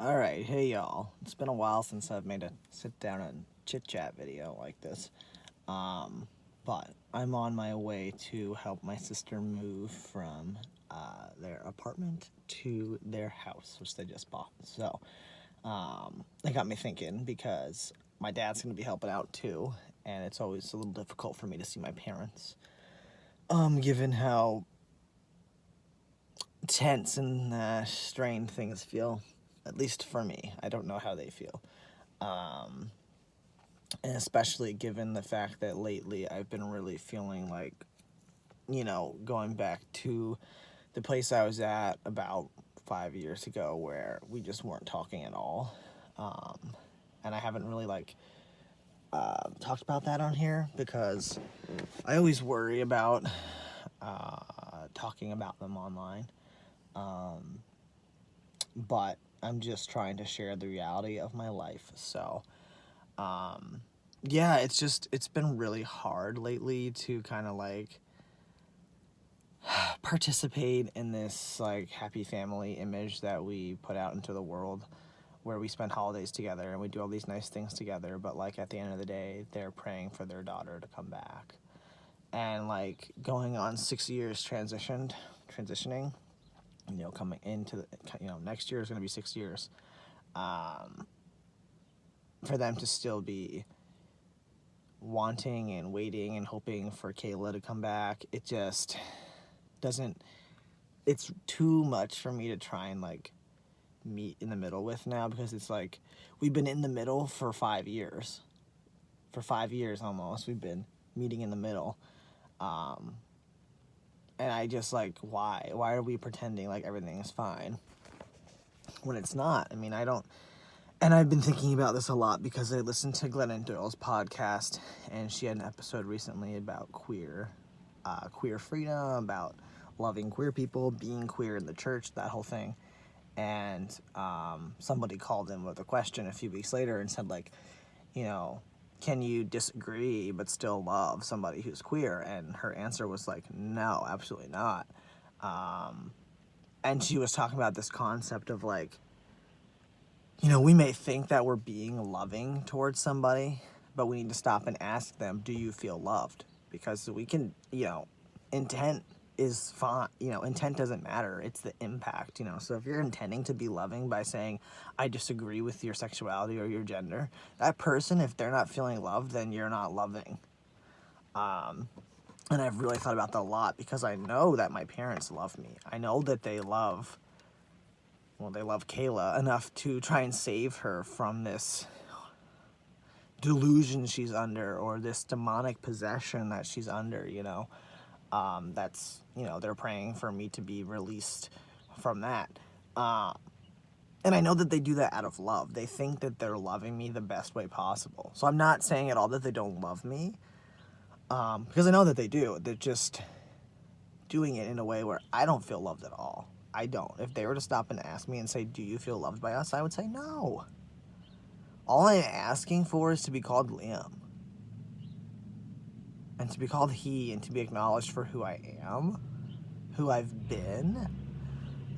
Alright, hey y'all. It's been a while since I've made a sit down and chit chat video like this. But I'm on my way to help my sister move from their apartment to their house, which they just bought. So, it got me thinking because my dad's going to be helping out too, and it's always a little difficult for me to see my parents. Given how tense and strained things feel, at least for me. I don't know how they feel. And especially given the fact that lately I've been really feeling like, going back to the place I was at about 5 years ago where we just weren't talking at all. And I haven't really talked about that on here because I always worry about talking about them online. But I'm just trying to share the reality of my life. So, yeah, it's been really hard lately to kind of participate in this happy family image that we put out into the world where we spend holidays together and we do all these nice things together, but at the end of the day they're praying for their daughter to come back. And going on 6 years transitioning, coming into the, next year is going to be 6 years, for them to still be wanting and waiting and hoping for Kayla to come back. It just doesn't, it's too much for me to try and meet in the middle with now, because it's we've been in the middle for 5 years. For 5 years almost, we've been meeting in the middle. And I just why are we pretending like everything is fine when it's not? I mean, I don't. And I've been thinking about this a lot because I listened to Glennon Doyle's podcast, and she had an episode recently about queer freedom, about loving queer people, being queer in the church, that whole thing. And somebody called in with a question a few weeks later and said, can you disagree but still love somebody who's queer? And her answer was no, absolutely not. And she was talking about this concept of we may think that we're being loving towards somebody, but we need to stop and ask them, do you feel loved? Because we can, intent is fine. Intent doesn't matter. It's the impact, So if you're intending to be loving by saying, I disagree with your sexuality or your gender, that person, if they're not feeling loved, then you're not loving. And I've really thought about that a lot because I know that my parents love me. I know that they love Kayla enough to try and save her from this delusion she's under, or this demonic possession that she's under, they're praying for me to be released from that. And I know that they do that out of love. They think that they're loving me the best way possible. So I'm not saying at all that they don't love me, because I know that they do. They're just doing it in a way where I don't feel loved at all. I don't. If they were to stop and ask me and say, do you feel loved by us? I would say no. All I'm asking for is to be called Liam. And to be called he, and to be acknowledged for who I am, who I've been.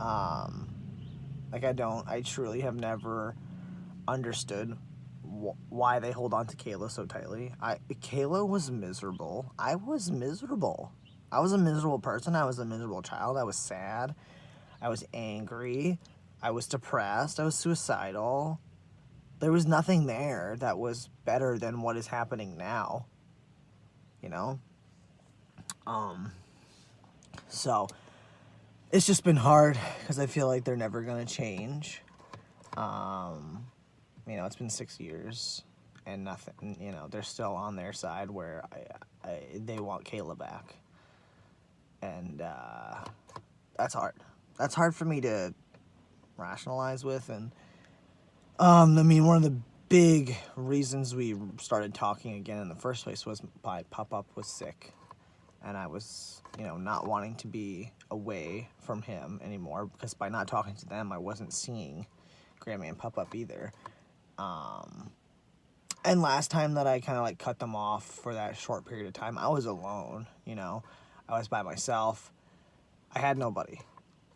I truly have never understood why they hold on to Kayla so tightly. Kayla was miserable. I was miserable. I was a miserable person. I was a miserable child. I was sad. I was angry. I was depressed. I was suicidal. There was nothing there that was better than what is happening now. So it's just been hard because I feel like they're never going to change. It's been 6 years and nothing, they're still on their side where they want Kayla back. And that's hard. That's hard for me to rationalize with. And one of the big reasons we started talking again in the first place was Pop-Up was sick. And I was, not wanting to be away from him anymore, because by not talking to them, I wasn't seeing Grammy and Pop-Up either. And last time that I kind of cut them off for that short period of time, I was alone, I was by myself. I had nobody.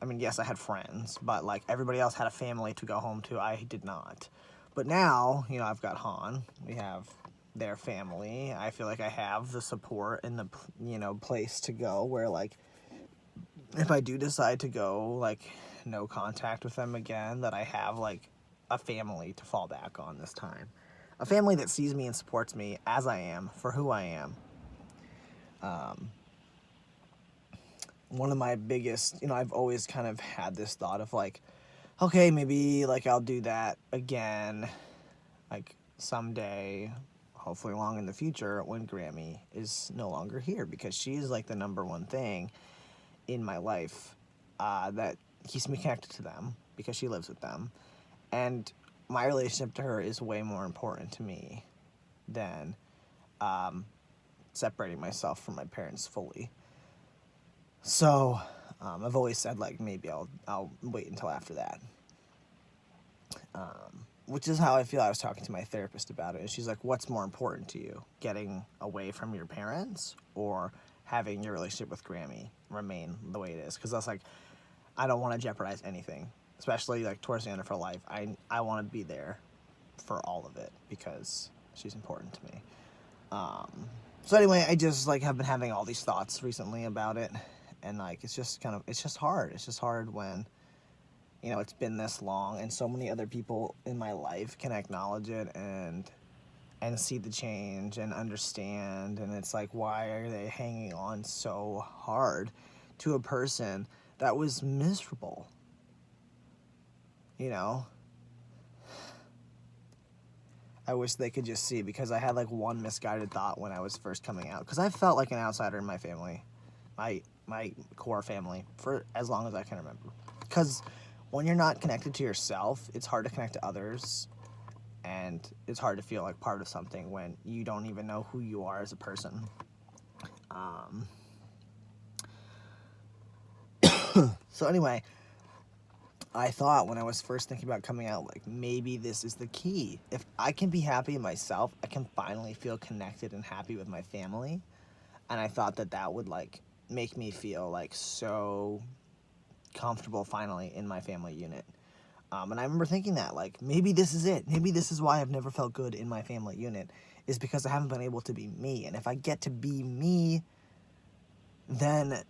mean, yes, I had friends, but like everybody else had a family to go home to. I did not. But now, you know, I've got Han. We have their family. I feel like I have the support and the, you know, place to go where, like, if I do decide to go, like, no contact with them again, that I have, like, a family to fall back on this time. A family that sees me and supports me as I am, for who I am. One of my biggest, you know, I've always kind of had this thought of, like, okay, maybe, like, I'll do that again, like, someday, hopefully long in the future, when Grammy is no longer here, because she's, like, the number one thing in my life that keeps me connected to them, because she lives with them. And my relationship to her is way more important to me than separating myself from my parents fully. So I've always said, like, maybe I'll wait until after that. Which is how I feel. I was talking to my therapist about it, and she's like, what's more important to you? Getting away from your parents or having your relationship with Grammy remain the way it is? Because I was like, I don't want to jeopardize anything, especially like towards the end of her life. I want to be there for all of it because she's important to me. So anyway, I just like have been having all these thoughts recently about it, and like it's just hard. It's just hard when, you know, it's been this long and so many other people in my life can acknowledge it and see the change and understand, and it's like, why are they hanging on so hard to a person that was miserable? You know, I wish they could just see, because I had like one misguided thought when I was first coming out, because I felt like an outsider in my family, my core family, for as long as I can remember. Because when you're not connected to yourself, it's hard to connect to others, and it's hard to feel like part of something when you don't even know who you are as a person. So anyway, I thought when I was first thinking about coming out, like, maybe this is the key. If I can be happy in myself, I can finally feel connected and happy with my family. And I thought that that would, like, make me feel, like, so comfortable finally in my family unit. And I remember thinking that, like, maybe this is it. Maybe this is why I've never felt good in my family unit, is because I haven't been able to be me. And if I get to be me, then,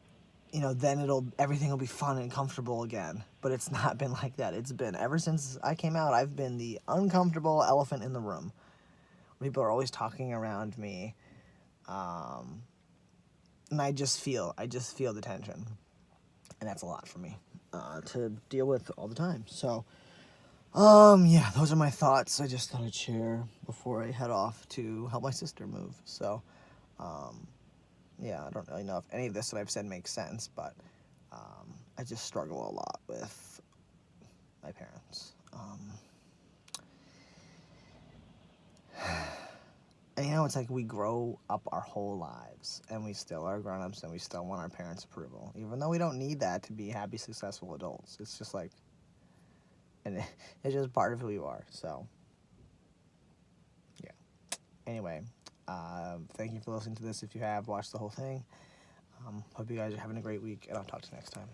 you know, then everything will be fun and comfortable again. But it's not been like that. It's been, ever since I came out, I've been the uncomfortable elephant in the room. People are always talking around me. And I just feel the tension. And that's a lot for me to deal with all the time. So, yeah, those are my thoughts. I just thought I'd share before I head off to help my sister move. So, yeah, I don't really know if any of this that I've said makes sense, but I just struggle a lot with my parents. And, you know, it's like we grow up our whole lives, and we still are grown-ups, and we still want our parents' approval, even though we don't need that to be happy, successful adults. It's just like, and it's just part of who you are. So, yeah. Anyway, thank you for listening to this. If you have watched the whole thing, hope you guys are having a great week, and I'll talk to you next time.